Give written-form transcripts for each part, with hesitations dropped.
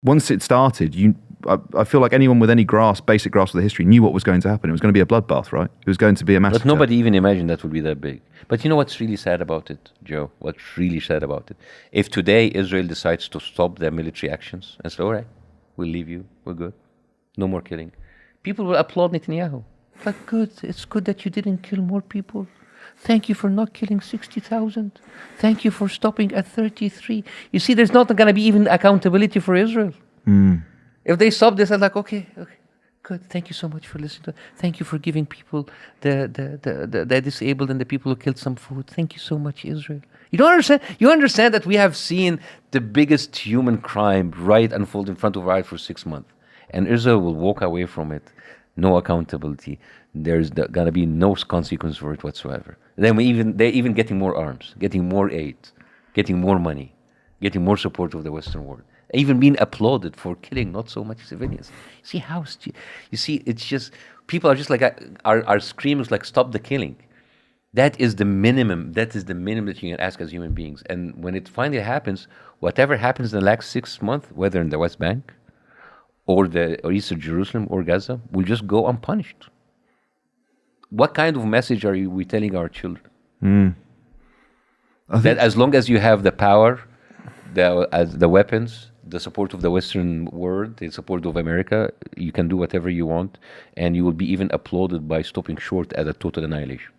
once it started, I feel like anyone with any basic grasp of the history knew what was going to happen. It was going to be a bloodbath, right? It was going to be a massacre. But nobody even imagined that would be that big. But you know what's really sad about it, Joe? What's really sad about it? If today Israel decides to stop their military actions and say, all right, we'll leave you, we're good, no more killing, people will applaud Netanyahu. Like, good, it's good that you didn't kill more people. Thank you for not killing 60,000. Thank you for stopping at 33. You see, there's not going to be even accountability for Israel. If they stop this, I'm like, okay, good. Thank you so much for listening to. Thank you for giving people the disabled and the people who killed some food. Thank you so much, Israel. You don't understand. You understand that we have seen the biggest human crime right unfold in front of our eyes for 6 months, and Israel will walk away from it. No accountability. There's gonna be no consequence for it whatsoever. Then they're even getting more arms, getting more aid, getting more money, getting more support of the Western world. Even being applauded for killing not so much civilians. See how? You see, it's just people are just like our screams like stop the killing. That is the minimum. That is the minimum that you can ask as human beings. And when it finally happens, whatever happens in the last 6 months, whether in the West Bank or Eastern Jerusalem or Gaza, will just go unpunished. What kind of message are we telling our children? That as long as you have the power, the weapons, the support of the Western world, the support of America, you can do whatever you want, and you will be even applauded by stopping short at a total annihilation.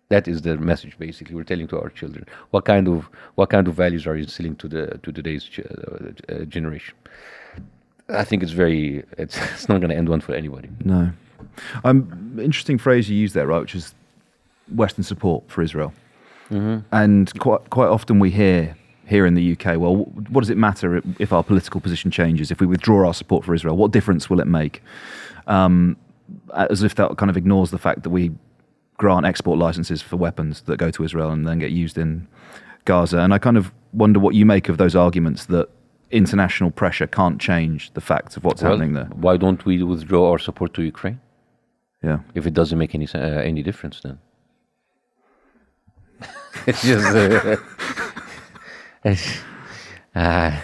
That is the message, basically, we're telling to our children. What kind of values are you instilling to today's generation? I think it's not going to end one for anybody. No. Interesting phrase you used there, right, which is Western support for Israel. And quite often we hear here in the UK, well, what does it matter if our political position changes, if we withdraw our support for Israel? What difference will it make? As if that kind of ignores the fact that we grant export licenses for weapons that go to Israel and then get used in Gaza. And I kind of wonder what you make of those arguments that international pressure can't change the fact of what's happening there. Why don't we withdraw our support to Ukraine? Yeah. If it doesn't make any difference, then it's just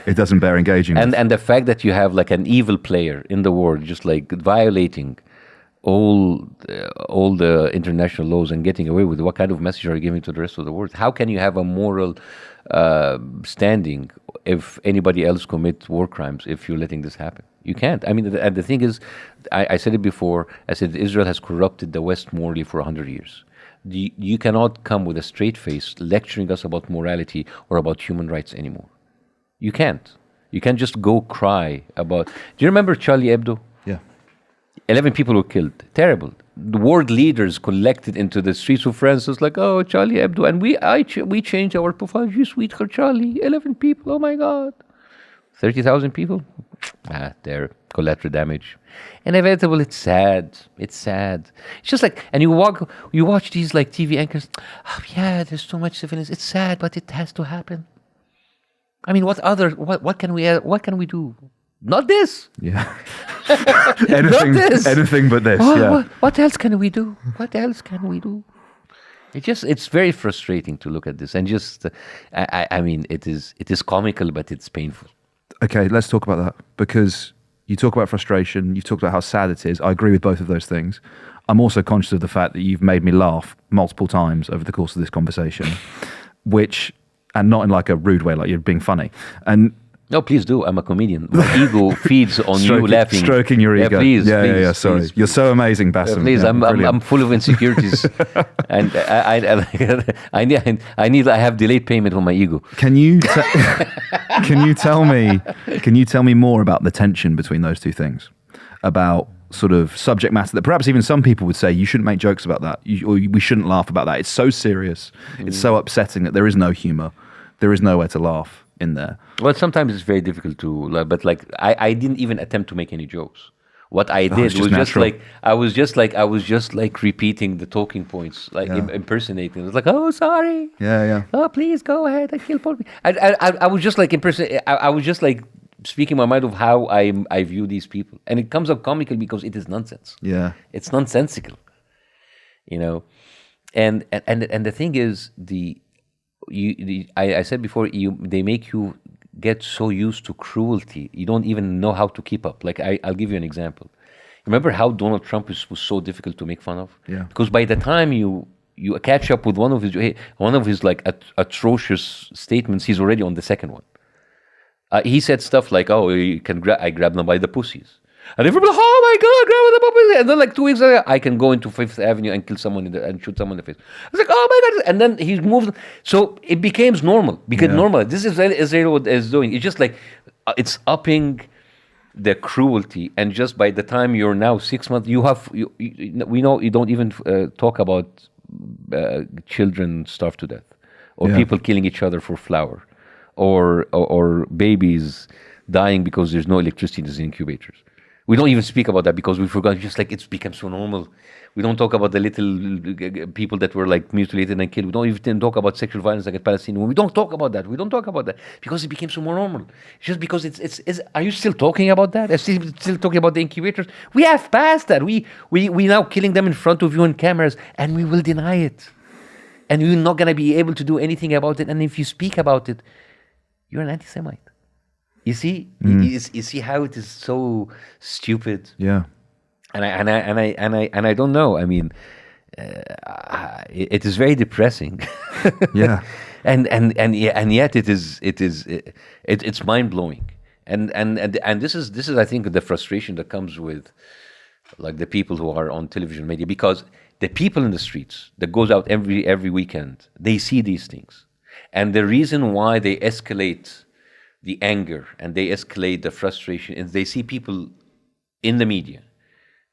it doesn't bear engaging. And the fact that you have like an evil player in the world, just like violating all the international laws and getting away with it, what kind of message are you giving to the rest of the world? How can you have a moral standing if anybody else commits war crimes if you're letting this happen? You can't. I mean, and the thing is, I said it before, I said Israel has corrupted the West morally for 100 years. You cannot come with a straight face lecturing us about morality or about human rights anymore. You can't. You can't just go cry about... Do you remember Charlie Hebdo? Yeah. 11 people were killed. Terrible. The world leaders collected into the streets of France. It was like, oh, Charlie Hebdo. And we changed our profile. You sweetheart Charlie. 11 people. Oh, my God. 30,000 people? They're collateral damage. Inevitable. It's sad. It's sad. It's just like, and you watch these like TV anchors. Oh, yeah, there's so much civilians. It's sad, but it has to happen. I mean, what can we do? Not this. Yeah. Anything but this. What else can we do? What else can we do? It's very frustrating to look at this, and just, I mean, it is comical, but it's painful. Okay, let's talk about that, because you talk about frustration, you've talked about how sad it is. I agree with both of those things. I'm also conscious of the fact that you've made me laugh multiple times over the course of this conversation, and not in like a rude way, like you're being funny. And no, please do. I'm a comedian. My ego feeds on you laughing. Stroking your ego. Please. Sorry. Please. You're so amazing, Bassem. Please, I'm full of insecurities, and I have delayed payment on my ego. Can you tell me more about the tension between those two things, about sort of subject matter that perhaps even some people would say you shouldn't make jokes about that, or we shouldn't laugh about that. It's so serious. It's so upsetting that there is no humor. There is nowhere to laugh in there. Well, sometimes it's very difficult to, but like I didn't even attempt to make any jokes. What I did was just like repeating the talking points, like impersonating. It was like, oh, sorry. Yeah. Oh, please go ahead. I kill Paul. I was just like I was just like speaking my mind of how I view these people, and it comes up comical because it is nonsense. Yeah, it's nonsensical, you know. And the thing is, I said before, they make you get so used to cruelty, you don't even know how to keep up. Like I'll give you an example. Remember how Donald Trump was so difficult to make fun of? Yeah. Because by the time you catch up with one of his like atrocious statements, he's already on the second one. He said stuff like, "Oh, I grabbed them by the pussies," and everybody, "Oh my God, grab them by the pussies!" And then like 2 weeks later, I can go into Fifth Avenue and kill someone and shoot someone in the face. I was like, "Oh my God!" And then he moved. So it became normal. Normal. This is what Israel is doing. It's just like it's upping the cruelty, and just by the time you're now 6 months, we know you don't even talk about children starved to death, or people killing each other for flour, or babies dying because there's no electricity in the incubators. We don't even speak about that because we forgot. Just like it's become so normal. We don't talk about the little people that were like mutilated and killed. We don't even talk about sexual violence against Palestinians. We don't talk about that. We don't talk about that because it became so more normal. Just because it's are you still talking about that? Are you still talking about the incubators? We have passed that. We now killing them in front of you on cameras, and we will deny it. And you're not gonna be able to do anything about it. And if you speak about it, you're an anti-Semite. You see, you see how it is so stupid. Yeah. And I don't know. I mean, it is very depressing. Yeah. and yet it's mind blowing. And this is I think the frustration that comes with like the people who are on television media, because the people in the streets that goes out every weekend, they see these things, and the reason why they escalate the anger and they escalate the frustration is they see people in the media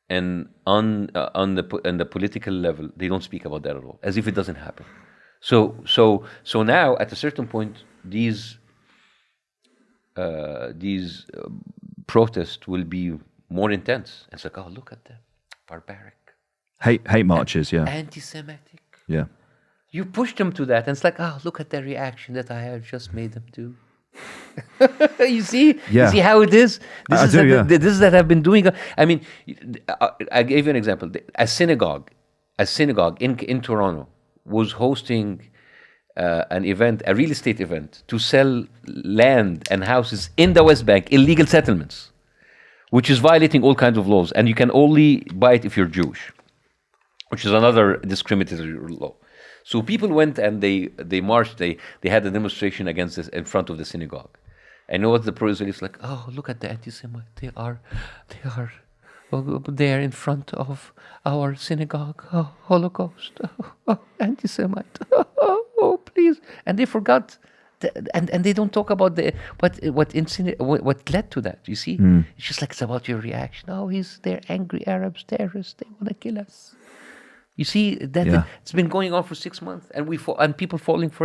and on the political level, they don't speak about that at all, as if it doesn't happen. So now at a certain point, these protests will be more intense. It's like, oh, look at them, barbaric, Hate marches, anti-Semitic. Yeah. You push them to that, and it's like, oh, look at the reaction that I have just made them do. You see? Yeah. You see how it is? I do. This is that I've been doing. I mean, I gave you an example. A synagogue in Toronto was hosting an event, a real estate event, to sell land and houses in the West Bank, illegal settlements, which is violating all kinds of laws. And you can only buy it if you're Jewish, which is another discriminatory law. So people went and they marched, they had a demonstration against this in front of the synagogue. And you know what the pro-Israelis like? Oh, look at the anti-Semite. They are there in front of our synagogue. Oh, Holocaust. Oh, anti-Semite. Oh, please. And they forgot. And they don't talk about what led to that. You see, it's just like it's about your reaction. Oh, they're angry Arabs, terrorists. They want to kill us. You see that it's been going on for 6 months, and people falling for it.